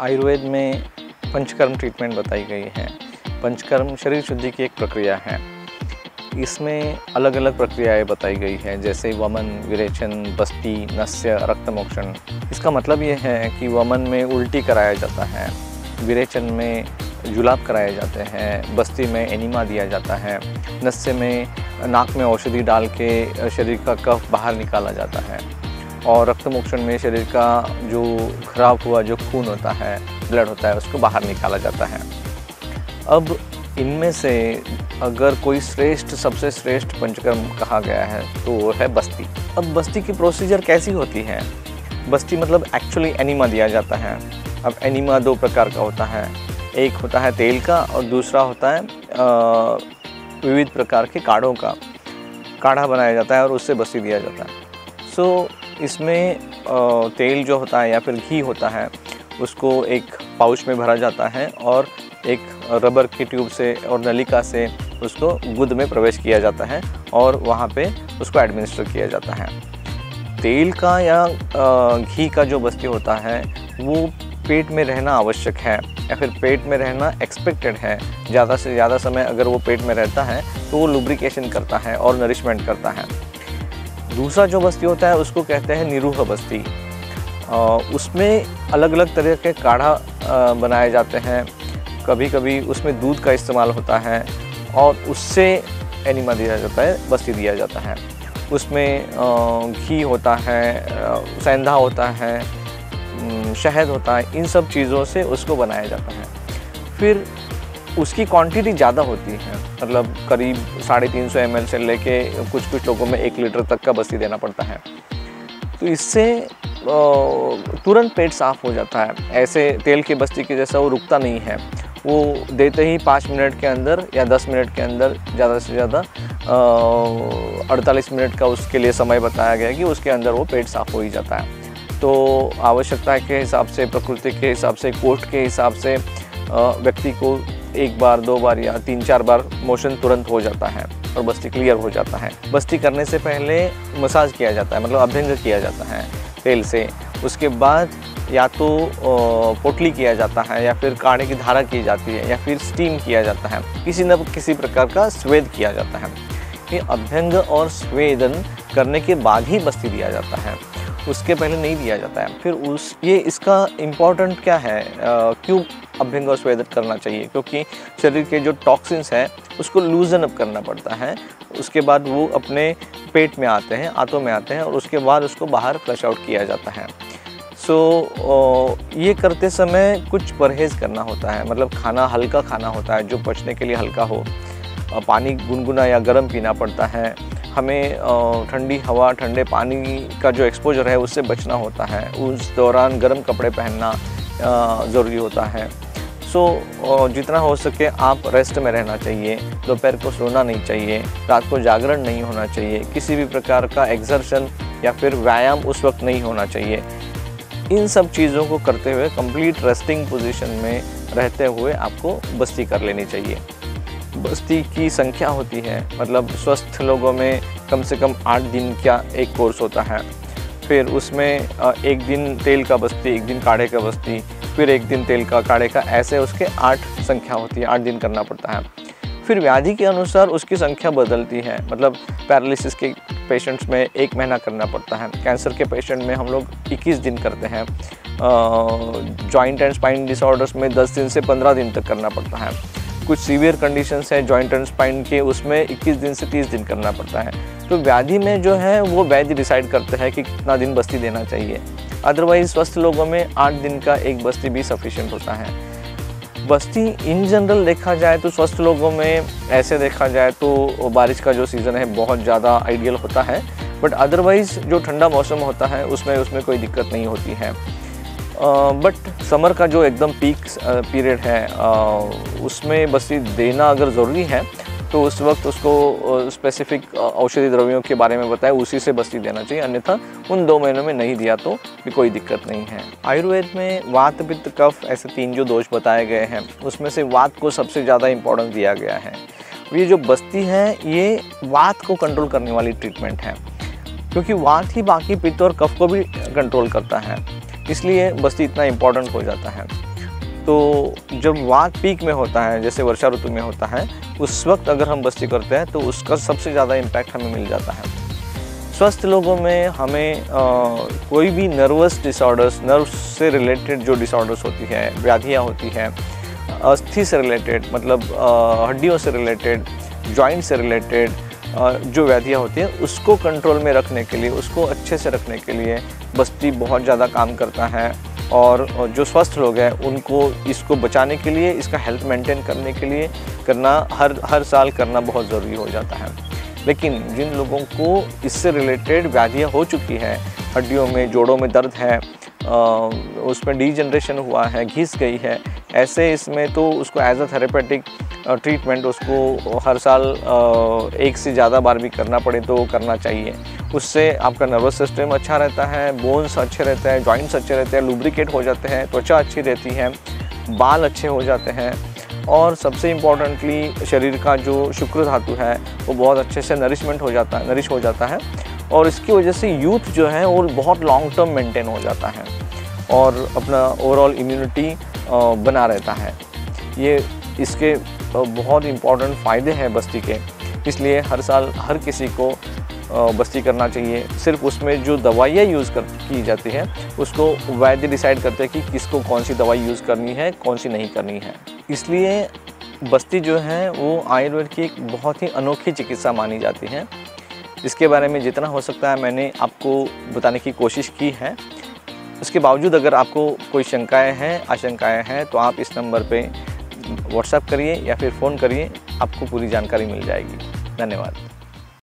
आयुर्वेद में पंचकर्म ट्रीटमेंट बताई गई है। पंचकर्म शरीर शुद्धि की एक प्रक्रिया है। इसमें अलग अलग प्रक्रियाएं बताई गई है, जैसे वमन, विरेचन, बस्ती, नस्य, रक्तमोक्षण। इसका मतलब ये है कि वमन में उल्टी कराया जाता है, विरेचन में जुलाब कराए जाते हैं, बस्ती में एनिमा दिया जाता है, नस्य में नाक में औषधि डाल के शरीर का कफ बाहर निकाला जाता है, और रक्तमोक्षण में शरीर का जो खराब हुआ जो खून होता है, ब्लड होता है, उसको बाहर निकाला जाता है। अब इनमें से अगर कोई सबसे श्रेष्ठ पंचकर्म कहा गया है तो वो है बस्ती। अब बस्ती की प्रोसीजर कैसी होती है? बस्ती मतलब एक्चुअली एनिमा दिया जाता है। अब एनिमा दो प्रकार का होता है, एक होता है तेल का और दूसरा होता है विविध प्रकार के काढ़ों का। काढ़ा बनाया जाता है और उससे बस्ती दिया जाता है। इसमें तेल जो होता है या फिर घी होता है, उसको एक पाउच में भरा जाता है और एक रबर की ट्यूब से और नलिका से उसको गुद में प्रवेश किया जाता है और वहाँ पे उसको एडमिनिस्टर किया जाता है। तेल का या घी का जो बस्ती होता है वो पेट में रहना आवश्यक है या फिर पेट में रहना एक्सपेक्टेड है। ज़्यादा से ज़्यादा समय अगर वो पेट में रहता है तो वो लुब्रिकेशन करता है और नरिशमेंट करता है। दूसरा जो बस्ती होता है उसको कहते हैं निरूह बस्ती। उसमें अलग अलग तरह के काढ़ा बनाए जाते हैं। कभी कभी उसमें दूध का इस्तेमाल होता है और उससे एनिमा दिया जाता है, बस्ती दिया जाता है। उसमें घी होता है, सेंधा होता है, शहद होता है, इन सब चीज़ों से उसको बनाया जाता है। फिर उसकी क्वांटिटी ज़्यादा होती है, मतलब करीब 350 ml से लेके कुछ लोगों में 1 लीटर तक का बस्ती देना पड़ता है। तो इससे तुरंत पेट साफ़ हो जाता है। ऐसे तेल की बस्ती के जैसा वो रुकता नहीं है, वो देते ही 5 मिनट के अंदर या 10 मिनट के अंदर, ज़्यादा से ज़्यादा 48 मिनट का उसके लिए समय बताया गया कि उसके अंदर वो पेट साफ़ हो ही जाता है। तो आवश्यकता के हिसाब से, प्रकृति के हिसाब से, कोष्ठ के हिसाब से व्यक्ति को 1 बार, 2 बार या 3-4 बार मोशन तुरंत हो जाता है और बस्ती क्लियर हो जाता है। बस्ती करने से पहले मसाज किया जाता है, मतलब अभ्यंग किया जाता है तेल से। उसके बाद या तो पोटली किया जाता है या फिर काढ़े की धारा की जाती है या फिर स्टीम किया जाता है, किसी न किसी प्रकार का स्वेद किया जाता है। ये अभ्यंग और स्वेदन करने के बाद ही बस्ती दिया जाता है, उसके पहले नहीं दिया जाता है। फिर इसका इम्पोर्टेंट क्या है, क्यों अभ्यंग और स्वेदन करना चाहिए? क्योंकि शरीर के जो टॉक्सिन्स हैं उसको लूजन अप करना पड़ता है। उसके बाद वो अपने पेट में आते हैं, आंतों में आते हैं और उसके बाद उसको बाहर फ्लश आउट किया जाता है। ये करते समय कुछ परहेज़ करना होता है, मतलब खाना हल्का खाना होता है जो पचने के लिए हल्का हो। पानी गुनगुना या गर्म पीना पड़ता है। हमें ठंडी हवा, ठंडे पानी का जो एक्सपोजर है उससे बचना होता है। उस दौरान गर्म कपड़े पहनना ज़रूरी होता है। जितना हो सके आप रेस्ट में रहना चाहिए। दोपहर को सोना नहीं चाहिए, रात को जागरण नहीं होना चाहिए, किसी भी प्रकार का एक्सर्शन या फिर व्यायाम उस वक्त नहीं होना चाहिए। इन सब चीज़ों को करते हुए कंप्लीट रेस्टिंग पोजीशन में रहते हुए आपको बस्ती कर लेनी चाहिए। बस्ती की संख्या होती है, मतलब स्वस्थ लोगों में कम से कम 8 दिन का एक कोर्स होता है। फिर उसमें 1 दिन तेल का बस्ती, 1 दिन काढ़े का बस्ती, फिर 1 दिन तेल का काढ़े का, ऐसे उसके 8 संख्या होती है, 8 दिन करना पड़ता है। फिर व्याधि के अनुसार उसकी संख्या बदलती है, मतलब पैरालिसिस के पेशेंट्स में 1 महीना करना पड़ता है। कैंसर के पेशेंट में हम लोग 21 दिन करते हैं। जॉइंट एंड स्पाइन डिसऑर्डर्स में 10 दिन से 15 दिन तक करना पड़ता है। कुछ सीवियर कंडीशंस हैं जॉइंट एंड स्पाइन के, उसमें 21 दिन से 30 दिन करना पड़ता है। तो व्याधि में जो है वो वैद्य डिसाइड करते हैं कि कितना दिन बस्ती देना चाहिए। अदरवाइज स्वस्थ लोगों में 8 दिन का एक बस्ती भी सफिशिएंट होता है। बस्ती इन जनरल देखा जाए तो स्वस्थ लोगों में ऐसे देखा जाए तो बारिश का जो सीज़न है बहुत ज़्यादा आइडियल होता है, बट अदरवाइज़ जो ठंडा मौसम होता है उसमें कोई दिक्कत नहीं होती है। बट समर का जो एकदम पीक पीरियड है उसमें बस्ती देना अगर ज़रूरी है तो उस वक्त उसको स्पेसिफिक औषधि द्रव्यों के बारे में बताए, उसी से बस्ती देना चाहिए। अन्यथा उन 2 महीनों में नहीं दिया तो भी कोई दिक्कत नहीं है। आयुर्वेद में वात, पित्त, कफ ऐसे 3 जो दोष बताए गए हैं उसमें से वात को सबसे ज़्यादा इम्पोर्टेंस दिया गया है। ये जो बस्ती है ये वात को कंट्रोल करने वाली ट्रीटमेंट है, क्योंकि वात ही बाकी पित्त और कफ को भी कंट्रोल करता है, इसलिए बस्ती इतना इम्पोर्टेंट हो जाता है। तो जब वात पीक में होता है, जैसे वर्षा ऋतु में होता है, उस वक्त अगर हम बस्ती करते हैं तो उसका सबसे ज़्यादा इम्पैक्ट हमें मिल जाता है। स्वस्थ लोगों में हमें कोई भी नर्वस डिसऑर्डर्स, नर्व से रिलेटेड जो डिसऑर्डर्स होती है, व्याधियाँ होती हैं, अस्थि से रिलेटेड मतलब हड्डियों से रिलेटेड, जॉइंट से रिलेटेड जो व्याधियाँ होती हैं, उसको कंट्रोल में रखने के लिए, उसको अच्छे से रखने के लिए बस्ती बहुत ज़्यादा काम करता है। और जो स्वस्थ लोग हैं उनको इसको बचाने के लिए, इसका हेल्थ मेंटेन करने के लिए करना हर साल करना बहुत ज़रूरी हो जाता है। लेकिन जिन लोगों को इससे रिलेटेड व्याधियाँ हो चुकी हैं, हड्डियों में, जोड़ों में दर्द है, उसमें डीजनरेशन हुआ है, घिस गई है, ऐसे इसमें तो उसको एज अ थेरेपेटिक ट्रीटमेंट उसको हर साल एक से ज़्यादा बार भी करना पड़े तो करना चाहिए। उससे आपका नर्वस सिस्टम अच्छा रहता है, बोन्स अच्छे रहते हैं, जॉइंट्स अच्छे रहते हैं, लुब्रिकेट हो जाते हैं, त्वचा अच्छी रहती है, बाल अच्छे हो जाते हैं और सबसे इम्पॉर्टेंटली शरीर का जो शुक्र धातु है वो बहुत अच्छे से नरिश हो जाता है और इसकी वजह से यूथ जो है वो बहुत लॉन्ग टर्म मेंटेन हो जाता है और अपना ओवरऑल इम्यूनिटी बना रहता है। ये इसके बहुत इम्पॉर्टेंट फ़ायदे हैं बस्ती के, इसलिए हर साल हर किसी को बस्ती करना चाहिए। सिर्फ उसमें जो दवाइयाँ की जाती हैं उसको वैद्य डिसाइड करते हैं कि किसको कौन सी दवाई यूज़ करनी है, कौन सी नहीं करनी है। इसलिए बस्ती जो है वो आयुर्वेद की एक बहुत ही अनोखी चिकित्सा मानी जाती है। इसके बारे में जितना हो सकता है मैंने आपको बताने की कोशिश की है। उसके बावजूद अगर आपको कोई शंकाएँ हैं, आशंकाएँ हैं तो आप इस नंबर पे व्हाट्सएप करिए या फिर फ़ोन करिए, आपको पूरी जानकारी मिल जाएगी। धन्यवाद।